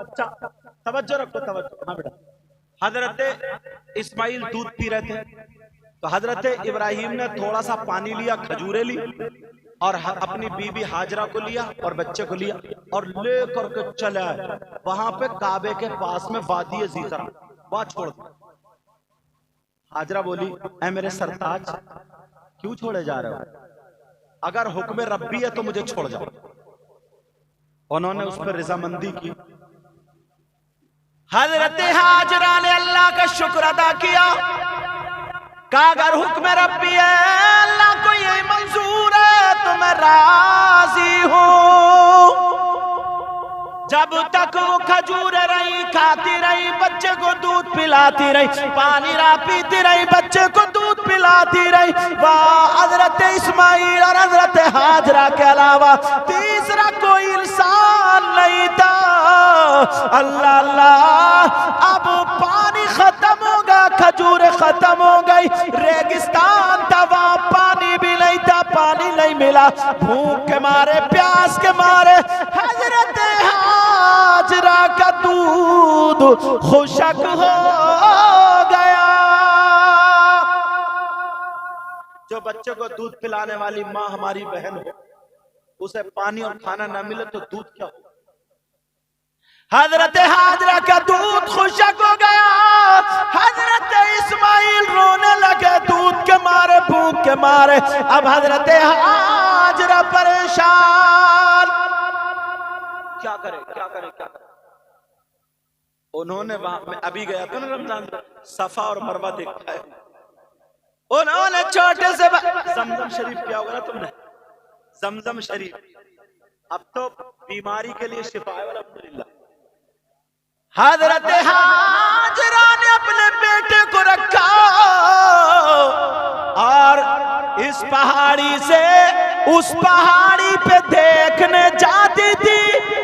बच्चा, तवज्जो रखो, तवज्जो। हाँ बेटा, हजरत इस्माइल दूध पी रहे थे, तो हजरत इब्राहिम ने थोड़ा सा पानी लिया, खजूरें ली और अपनी बीबी हाजरा को लिया और बच्चे को लिया और लेकर के चले आए वहां पे काबे के पास में वादी ज़ीकरा, वहां छोड़ दिया। हाजरा बोली, ऐ मेरे सरताज, क्यों छोड़े जा रहे हो? अगर हुक्म रब्बी है तो मुझे छोड़ जाओ। उन्होंने उस पर रजामंदी की। हजरत हाजरा ने अल्लाह का शुक्र अदा किया, कहा अगर हुक्म रब्बी है, अल्लाह को ये मंजूर है तो मैं राजी हूं। जब तक वो खजूर रही, खाती रही, बच्चे को दूध पिलाती रही, पानी रा पीती रही, बच्चे को दूध पिलाती रही, वह हजरत इस्माइल और हजरत हाजरा के अलावा तीसरा कोई इंसान नहीं था। अल्लाह अल्लाह, अब पानी खत्म होगा, खजूर खत्म हो गई, रेगिस्तान था, वहां पानी भी नहीं था, पानी नहीं मिला। भूख के मारे, प्यास के मारे हजरत हाजरा का दूध खुशक हो गया। जो बच्चे को दूध पिलाने वाली माँ हमारी बहन हो, उसे पानी और खाना ना मिले तो दूध क्या हो? हजरत हाजरा का दूध खुशक हो गया। हजरत इस्माइल रोने लगे दूध के मारे, भूख के मारे। अब हजरत हाजरा परेशान, क्या करे, क्या करे, क्या करे। उन्होंने वहां, मैं अभी गया था ना रमजान, सफा और मरवा देखा है। उन्होंने छोटे से जमजम शरीफ किया होगा ना तुमने, जमजम शरीफ, अब तो बीमारी के लिए शिफा है अल्हम्दुलिल्लाह। हजरत हाजरा ने अपने बेटे को रखा और इस पहाड़ी से उस पहाड़ी पे देखने जाती थी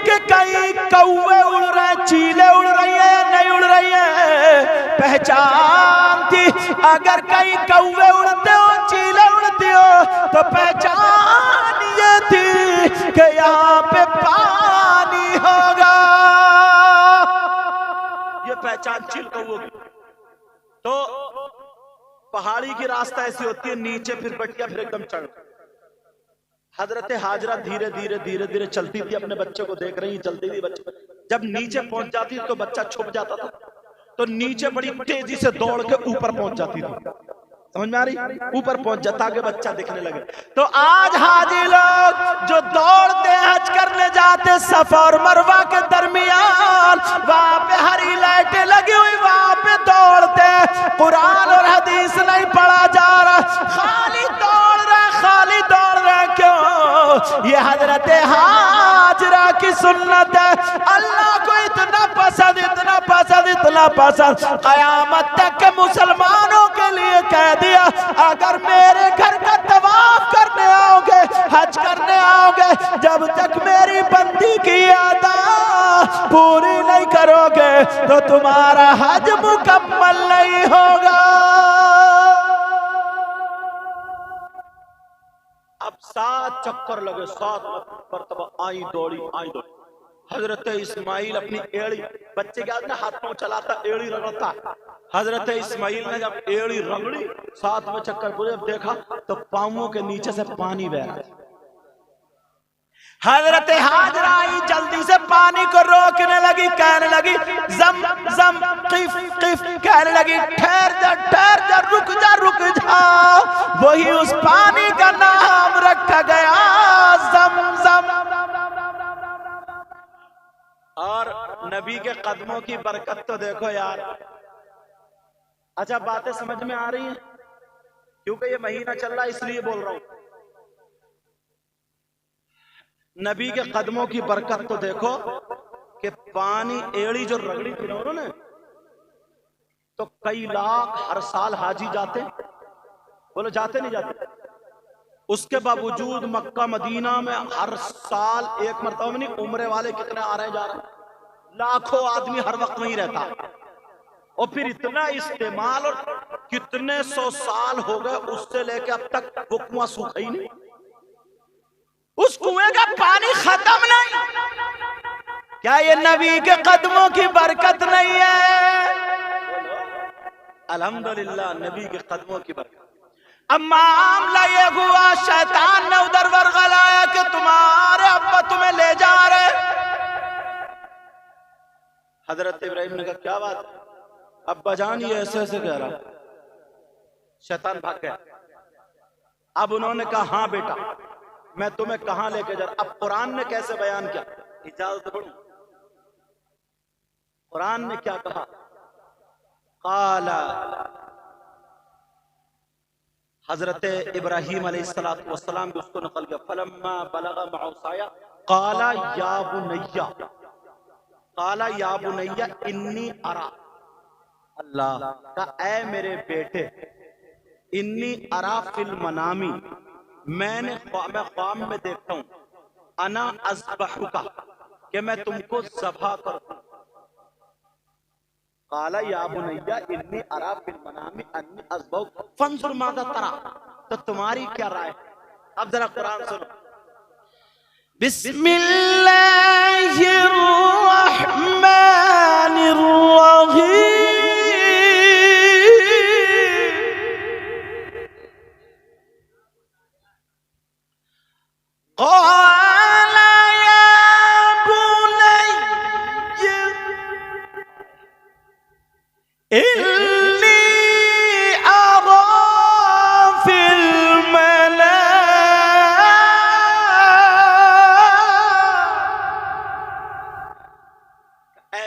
कि कहीं कौवे उड़ रहे, चीले उड़ रही है या नहीं उड़ रही है। पहचान थी, अगर कहीं कौवे उड़ते हो, चीले उड़ती हो, तो पहचान ये थी कि यहाँ पे पानी होगा। ये पहचान चील कौवों की। तो पहाड़ी की रास्ता ऐसी होती है, नीचे फिर बटिया, फिर एकदम चढ़। हजरत हाजरा धीरे धीरे धीरे धीरे चलती थी, अपने बच्चे को देख रही, चलती थी। बच्चे जब नीचे पहुंच जाती तो बच्चा छुप जाता था, तो नीचे बड़ी तेजी से दौड़ के ऊपर पहुंच जाती थी। समझ में आ रही? ऊपर पहुंच जाता के बच्चा दिखने लगे। तो आज हाजी लोग जो दौड़ते हज करने जाते सफा और मरवा के दरमियान, वहां पे हरी लाइटें लगी हुई, वहां पे दौड़ते, कुरान और हदीस नहीं पढ़ा जा रहा, खाली दौड़ रहे, खाली दौड़ रहे। क्यों? ये हजरत हाजरा की सुन्नत है। अल्लाह को इतना पसंद, इतना पसंद, इतना पसंद, कयामत तक के मुसलमानों के लिए कह दिया, अगर मेरे घर का तवाफ करने आओगे, हज करने आओगे, जब तक मेरी बंदी की अदा पूरी नहीं करोगे तो तुम्हारा हज मुकम्मल नहीं होगा। अब 7 चक्कर लगे, 7 मरतबा आई दौड़ी, आई दौड़ी। हजरत इस्माइल अपनी एड़ी, बच्चे क्या हाथ पांव चलाता, एड़ी रगड़ता। हजरत इस्माइल ने जब एड़ी रगड़ी, 7वें चक्कर पूरे देखा तो पांवों के नीचे से पानी बह रहा है। हजरत हाजरा आई, जल्दी से पानी को रोकने लगी, कहने लगी जम जम किफ किफ, कहने लगी ठहर जा, रुक जा, रुक जा। वही उस पानी का नाम रखा गया ज़मज़म। और नबी के कदमों की बरकत तो देखो यार। अच्छा, बातें समझ में आ रही हैं? क्योंकि ये महीना चल रहा है इसलिए बोल रहा हूं। नबी के कदमों की बरकत तो देखो कि पानी एड़ी जो रगड़ी थी ना उन्होंने, तो कई लाख हर साल हाजी जाते, बोलो जाते नहीं जाते? उसके बावजूद मक्का मदीना में हर साल एक मरतबा में नहीं, उम्रे वाले कितने आ रहे जा रहे, लाखों आदमी हर वक्त वहीं रहता। और फिर इतना इस्तेमाल, और कितने 100 साल हो गए उससे लेके अब तक वो कुआं सूखा ही नहीं, उस कुएं का पानी खत्म नहीं। क्या ये नबी के कदमों की बरकत नहीं है? अल्हम्दुलिल्लाह नबी के कदमों की बरकत। अब मामला ये हुआ, शैतान ने उधर वर्गलाया कि तुम्हारे अब्बा तुम्हें ले जा रहे। हजरत इब्राहिम ने कहा क्या बात, अब्बा जान ये ऐसे ऐसे कह रहा। शैतान भाग गया। अब उन्होंने कहा हाँ बेटा मैं तुम्हें कहां लेके जा रहा। अब कुरान ने कैसे बयान किया, इजाजत पढ़ूं? कुरान ने क्या कहा, काला, हजरत इब्राहिम अलैहिस्सलातु वस्सलाम भी उसको नकल किया, फलम्मा बलगा मअसाया काला या बुनैया, काला या बुनैया इन्नी अरा, अल्लाह का ऐ मेरे बेटे, इन्नी अरा फिल मनामी, मैं ख्वाब में देखता हूं, अना अज़बहुका, कि मैं तुमको ज़बह करूं। काला या बुनैया इन्नी अरा फिल मनामी अन्नी अज़बहुका फंजुर माज़ा तरा, तो तुम्हारी क्या राय? अब जरा कुरान सुनो। बिस्मिल्लाहिर रहमानिर रहीम।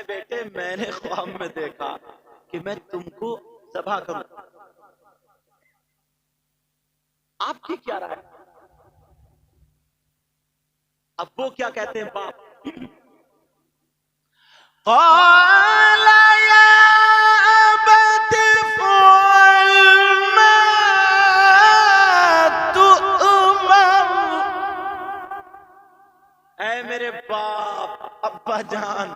बेटे मैंने ख्वाब में देखा कि मैं तुमको ज़बह करूं। आपकी क्या राय? अब वो क्या कहते हैं बाप, ऐ मेरे बाप अब्बा जान,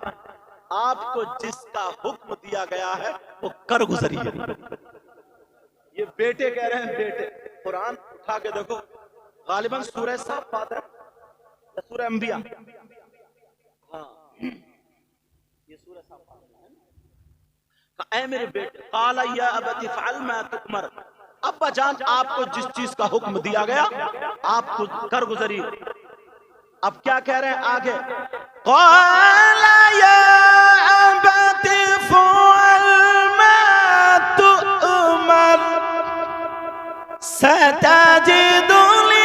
आपको जिसका हुक्म दिया गया है वो कर गुजरिए। ये बेटे कह रहे हैं बेटे। कुरान उठा के देखो, गालिबन सूरह साफ़ात है, सूरह अंबिया, हाँ ये सूरह साफ़ात है। ऐ मेरे बेटे, काला या अबती फ़अल मा तुअमर, अब्बा जान आपको जिस चीज का हुक्म दिया गया आप कर गुजरिए। अब क्या कह रहे हैं आगे, काला या अबती फ़अल मा तुअमर सतजिदुनी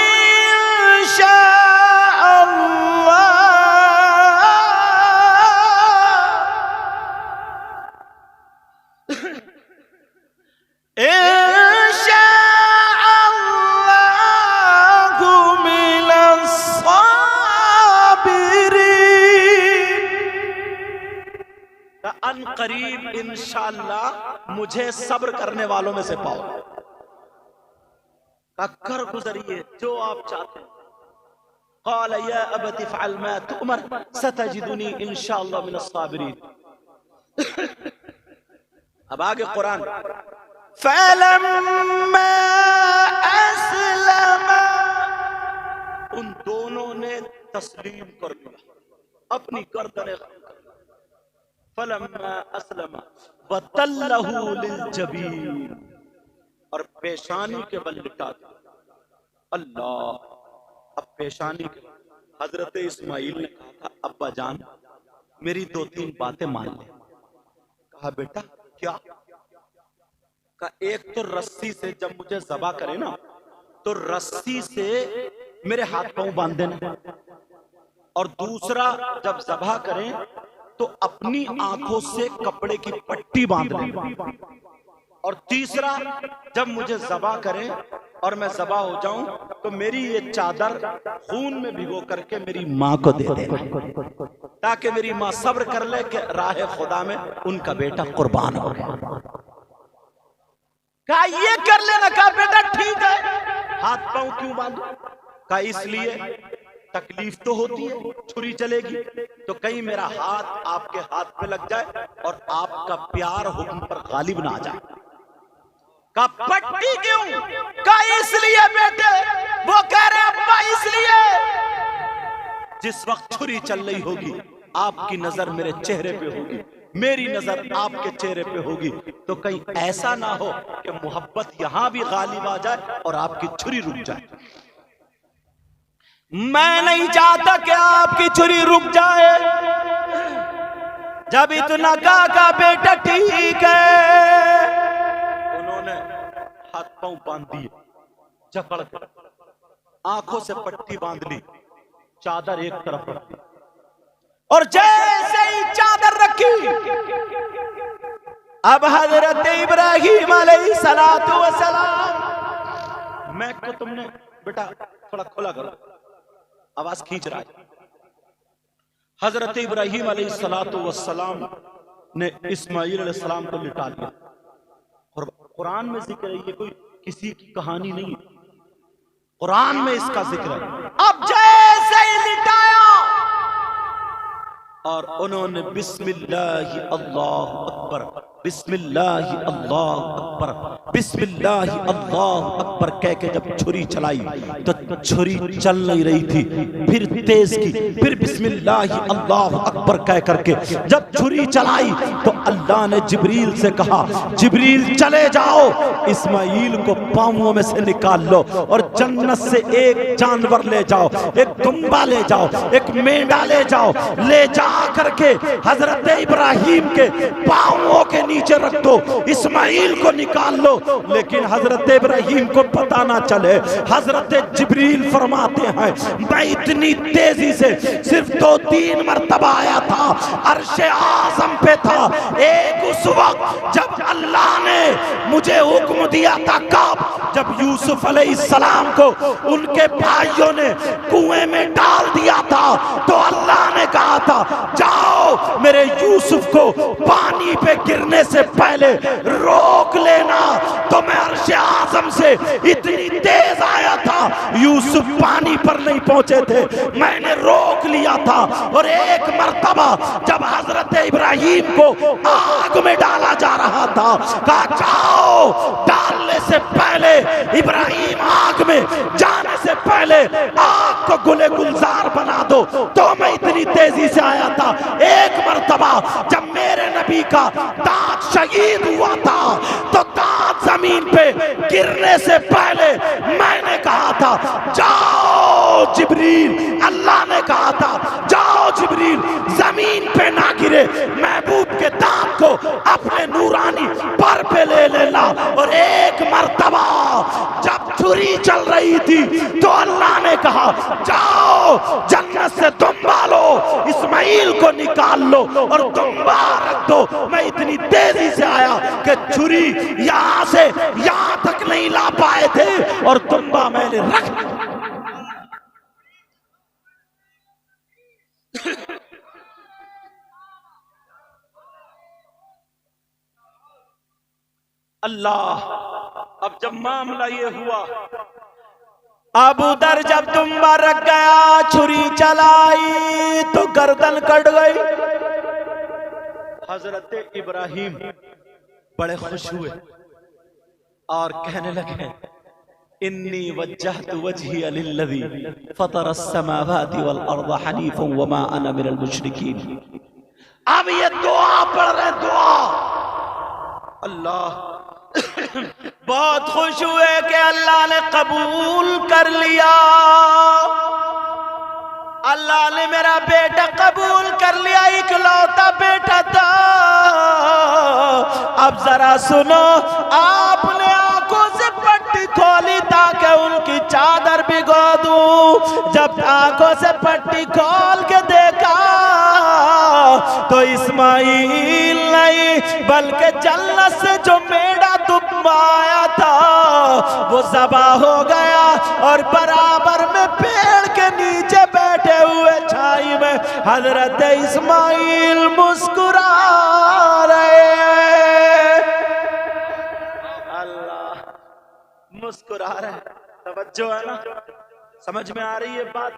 करीब इंशाअल्लाह मुझे सब्र करने वालों में से पाओ। कर गुजरिए जो आप चाहते हैं। क़ाल या अबती फ़अल मा तुअमर सतजिदुनी इंशाअल्लाह मिनस साबिरीन। अब आगे कुरान, फ़लम्मा अस्लमा, उन दोनों ने तस्लीम कर लिया, अपनी गर्दनें, फलम्मा अस्लमा वतल्लहु लिलजबीन, और पेशानी के बल लिटा दिया। अल्लाह, अब पेशानी के, हजरत इस्माइल ने कहा था अब्बा जान मेरी दो तीन बातें मान ले। कहा बेटा क्या? का एक तो रस्सी से जब मुझे ज़बा करे ना तो रस्सी से मेरे हाथ पांव बांध देना, और दूसरा जब ज़बा करें तो अपनी आंखों से कपड़े की पट्टी बांध देना, और तीसरा जब मुझे ज़बा करें और मैं ज़बा हो जाऊं तो मेरी ये चादर खून में भिगो करके मेरी माँ को दे देना, ताकि मेरी माँ सब्र कर ले कि राह खुदा में उनका बेटा कुर्बान हो गया। कहा ये कर लेना। कहा बेटा ठीक है, हाथ पांव क्यों बांधो? कहा इसलिए तकलीफ तो होती है, छुरी चलेगी तो कहीं मेरा हाथ आपके हाथ पे लग जाए और आपका प्यार हुक्म पर गालिब ना आ जाए। का पट्टी क्यों? का इसलिए बेटे, वो कह रहे अब्बा इसलिए जिस वक्त छुरी चल रही होगी आपकी नजर मेरे चेहरे पे होगी, मेरी नजर आपके चेहरे पे होगी, तो कहीं ऐसा ना हो कि मोहब्बत यहां भी गालिब आ जाए और आपकी छुरी रुक जाए। मैं नहीं चाहता कि आपकी छुरी रुक जाए। जब इतना का बेटा ठीक है, उन्होंने हाथ पांव बांध दिए, जकड़ कर आंखों से पट्टी बांध ली, चादर एक तरफ रख दी, और जैसे ही चादर रखी, अब हजरत इब्राहिम अलैहिस्सलातु वस्सलाम, मैं को तुमने बेटा थोड़ा खोला करो, आवाज खींच रहा है। हजरत इब्राहिम अलैहिस्सलातु वस्सलाम ने इस्माइल अलैहिस्सलाम को लिटा लिया। और कुरान में जिक्र है, ये कोई किसी की कहानी नहीं है, कुरान में इसका जिक्र है। अब जैसे ही लिटाया और उन्होंने बिस्मिल्लाहि अल्लाहु अकबर, बिस्मिल्लाहि अल्लाहु अकबर, बिस्मिल्लाहि अल्लाहु अकबर कह के जब छुरी चलाई तो छुरी चल नहीं रही थी, फिर तेज की, फिर बिस्मिल्लाहि अल्लाहु अकबर कह करके जब छुरी चलाई तो अल्लाह ने जिब्रील से कहा, जिब्रील चले जाओ, इस्माइल को पांवों में से निकाल लो और जन्नत से एक जानवर ले जाओ, एक दुम्बा ले जाओ, एक मेंढा ले जाओ, ले जा करके हजरत इब्राहिम के पांवों के नीचे रख दो, इस्माइल को निकाल लो। लेकिन हजरत इब्राहिम को पता ना चले। हजरत जिब्रील फरमाते हैं, मैं इतनी तेजी से सिर्फ 2-3 मरतबा आया था, अर्शे आज़म पे था। एक उस वक्त जब अल्लाह ने मुझे हुक्म दिया था, कब? जब यूसुफ अलैहिस्सलाम को उनके भाइयों ने कुएं में डाल दिया था, तो अल्लाह ने कहा था, जाओ मेरे यूसुफ को पानी पे गिरने से पहले रोक लेना। तो मैं अर्श आज़म से इतनी तेज आया था, यूसुफ पानी पर नहीं पहुंचे थे, मैंने रोक लिया था। और एक मर्तबा जब हजरत इब्राहिम को आग में डाला जा रहा था, कहा जाओ, डालने से पहले इब्राहिम आग में जाने से पहले आग को गुले गुलजार बना दो। तो मैं इतनी तेजी से आया था। एक मर्तबा जब मेरे नबी का दांत शहीद हुआ था, तो दांत जमीन पे गिरने से पहले मैंने कहा था, जाओ जिब्रील, अल्लाह ने कहा था, जाओ जिब्रील, जमीन पे ना गिरे, महबूब के दांत को अपने नूरानी पर पे ले लेना। और एक मर्तबा जब छुरी चल रही थी, तो अल्लाह ने कहा, जाओ जन्नत से दुम्बा लो, इस्माइल को निकाल लो और दुम्बा रख दो। मैं इतनी तेजी से आया कि छुरी यहां से यहां तक नहीं ला पाए थे, और दुम्बा मैंने रख अल्लाह। अब जब मामला ये हुआ, अब उधर जब दुम्बा रख गया, छुरी चलाई तो गर्दन कट गई। हजरत इब्राहिम बड़े खुश हुए और कहने लगे, इन्नी वज्जहतु वजहिया लिल्लज़ी फतरस समावाति वल अर्ज़ हनीफ़न वमा अना मिनल मुशरिकीन। अब ये दुआ पढ़ रहे, दुआ। अल्लाह बहुत खुश हुए कि अल्लाह ने कबूल कर लिया, अल्लाह ने मेरा बेटा कबूल कर लिया, इकलौता बेटा था। अब जरा सुनो, आपने आंखों से पट्टी खोली ताकि उनकी चादर भिगो दूं। जब आंखों से पट्टी खोल के देखा तो इस्माइल नहीं बल्कि जन्नत से जो मेढ़ा दुम्बा आया था वो ज़बा हो गया, और बराबर में पेड़ के नीचे बैठे हुए छाई में हजरत इस्माइल मुस्कुरा रहे हैं। अल्लाह, मुस्कुरा रहे हैं। तवज्जो है ना, समझ में आ रही है बात?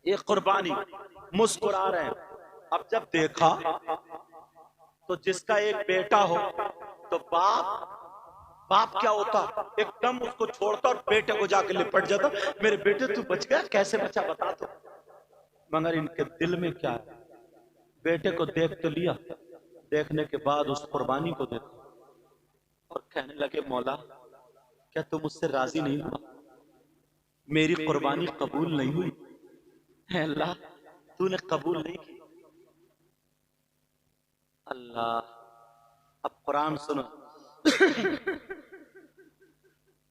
ये कुर्बानी, मुस्कुरा रहे हैं। अब जब देखा तो जिसका एक बेटा हो तो बाप क्या होता, एकदम उसको छोड़ता और बेटे को जाके लिपट जाता, मेरे बेटे तू बच गया, कैसे बचा बता तो। मगर इनके दिल में क्या है? बेटे को देख तो लिया, देखने के बाद उस कुर्बानी को देखा और कहने लगे मौला क्या तुम मुझसे राजी नहीं हुआ? मेरी कुर्बानी कबूल नहीं हुई? है अल्लाह तूने कबूल नहीं की। अल्लाह, अब कुरान सुनो।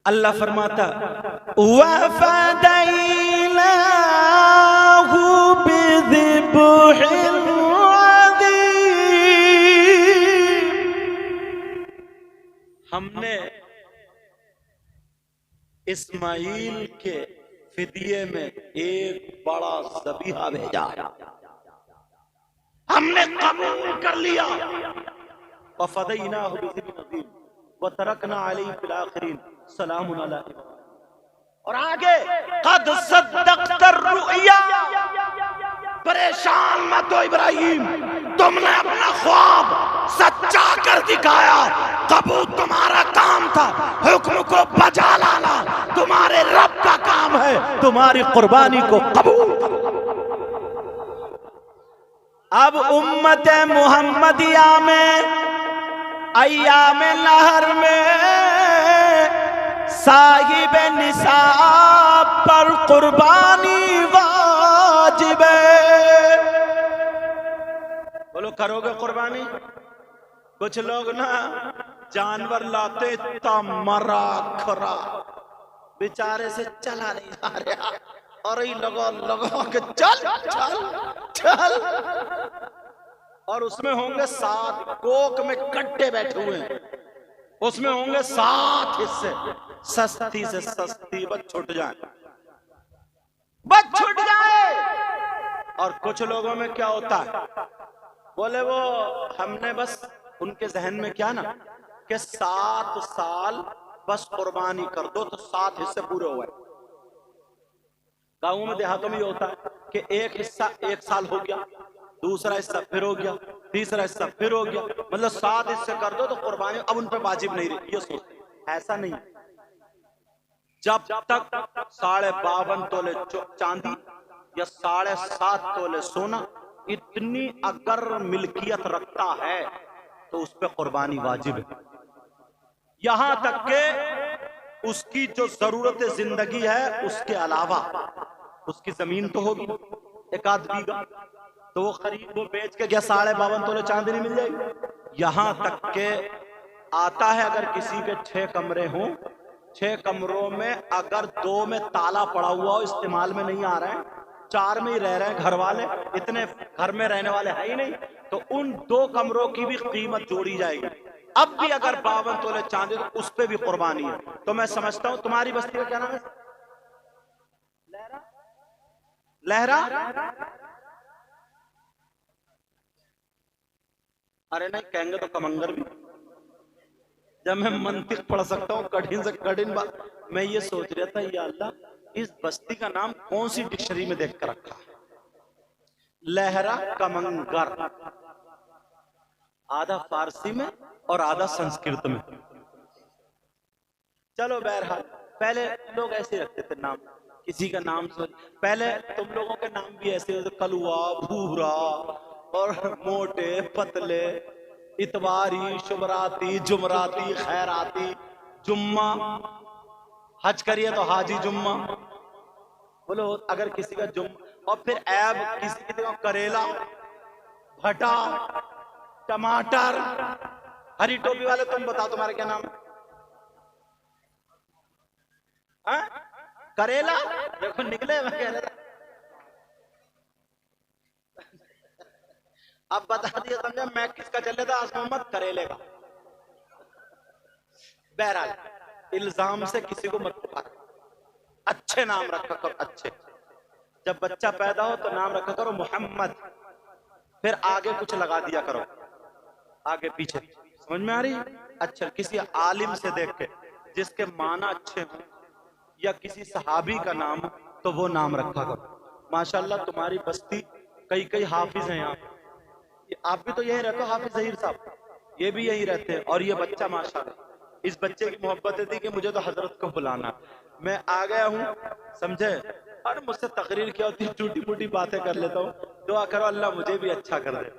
अल्लाह फरमाता वफ़दैनाहु बिज़िब्हिन अज़ीम, हमने इस्माइल के फिदिये में एक बड़ा ज़बीहा भेजा, हमने कबूल कर लिया। वफ़दैनाहु बिज़िब्हिन अज़ीम वतरकना अलैहि फिल आखिरीन सलामुन अला इब्राहीम। और आगे क़द सद्दक़त रुया, परेशान मत हो इब्राहिम, तुमने अपना ख्वाब सच्चा कर दिखाया। कबूल तुम्हारा काम था, हुक्म को बजा लाना तुम्हारे रब का काम है, तुम्हारी कुर्बानी को कबूल। अब उम्मत मुहम्मदिया में अय्याम लहर में साहिब निसाब पर कुर्बानी वाजिब है। बोलो करोगे कुर्बानी? कुछ लोग ना जानवर लाते मरा खरा, बेचारे से चला नहीं जा रहा, और ही लगो के चल चल चल, और उसमें होंगे 7 कोक में कट्टे बैठे हुए हैं, उसमें होंगे 7 हिस्से, सस्ती से सस्ती बस छूट जाए, बस छूट जाए। और कुछ लोगों में क्या होता है, बोले वो हमने बस उनके जहन में क्या ना कि 7 साल बस कुर्बानी कर दो तो 7 हिस्से पूरे हुए। गाँवों में देहातों में ये होता है कि एक हिस्सा 1 साल हो गया, दूसरा हिस्सा फिर हो गया, तीसरा हिस्सा फिर हो गया, मतलब 7 हिस्से कर दो तो कुर्बानी अब उन पे वाजिब नहीं रही। ये सोचते, ऐसा नहीं। जब तक 52.5 तोले चांदी या 7.5 तोले सोना इतनी अगर मिल्कियत रखता है तो उस पे कुर्बानी वाजिब है। यहां तक के उसकी जो जरूरत जिंदगी है उसके अलावा उसकी जमीन तो होगी 1 आध बीघा, तो वो खरीद वो बेच के गया 52.5 तोले चांदी नहीं मिल जाएगी। यहां तक के आता है अगर किसी के 6 कमरे हों, 6 कमरों में अगर 2 में ताला पड़ा हुआ हो, इस्तेमाल में नहीं आ रहे हैं, 4 में ही रह रहे हैं घर वाले, इतने घर में रहने वाले है ही नहीं, तो उन 2 कमरों की भी कीमत जोड़ी जाएगी। अब भी अगर 52 तोले चांदी तो उस पे भी कुर्बानी है। तो मैं समझता हूं तुम्हारी बस्ती का क्या नाम है? लहरा? अरे नहीं कहेंगे तो कमंगर भी। जब मैं मंतिक पढ़ सकता हूँ कठिन से कठिन बात, मैं ये सोच रहा था या अल्लाह इस बस्ती का नाम कौन सी डिक्शनरी में देख कर रखा है? लहरा कमंगर, आधा फारसी में और आधा संस्कृत में। चलो बहरहाल पहले लोग ऐसे रखते थे नाम, किसी का नाम सोच, पहले तुम लोगों के नाम भी ऐसे होते, कलुआ, भूरा और मोटे पतले, इतवारी, शुभराती, जुमराती, खैराती, जुम्मा, हज करिए तो हाजी जुम्मा। बोलो अगर किसी का जुम्मा, और फिर ऐब किसी की जगह करेला, भटा, टमाटर, हरी टोपी वाले तुम बताओ तुम्हारे क्या नाम है? करेला देखो निकले, मैं कह रहा था अब बता दिया, समझा मैं किसका चल रहा था? मोहम्मद करेले का। बहरहाल इल्जाम से किसी को मत पुकार, अच्छे नाम रखा करो, अच्छे। जब बच्चा पैदा हो तो नाम रखा करो मोहम्मद, फिर आगे कुछ लगा दिया करो, आगे पीछे, समझ में आ रही? अच्छा किसी आलिम से देख के जिसके माना अच्छे हो या किसी सहाबी का नाम तो वो नाम रखा करो। माशाल्लाह तुम्हारी बस्ती कई कई हाफिज हैं यहाँ, आप भी तो यही रहते हो, हाफिज जहीर साहब ये भी यही रहते हैं। और ये बच्चा माशाल्लाह, इस बच्चे की मोहब्बत थी कि मुझे तो हजरत को बुलाना, मैं आ गया हूँ, समझे? अरे मुझसे तकरीर क्या होती है, झूठी मूठी बातें कर लेता हूँ, दुआ करो अल्लाह मुझे भी अच्छा कर दे।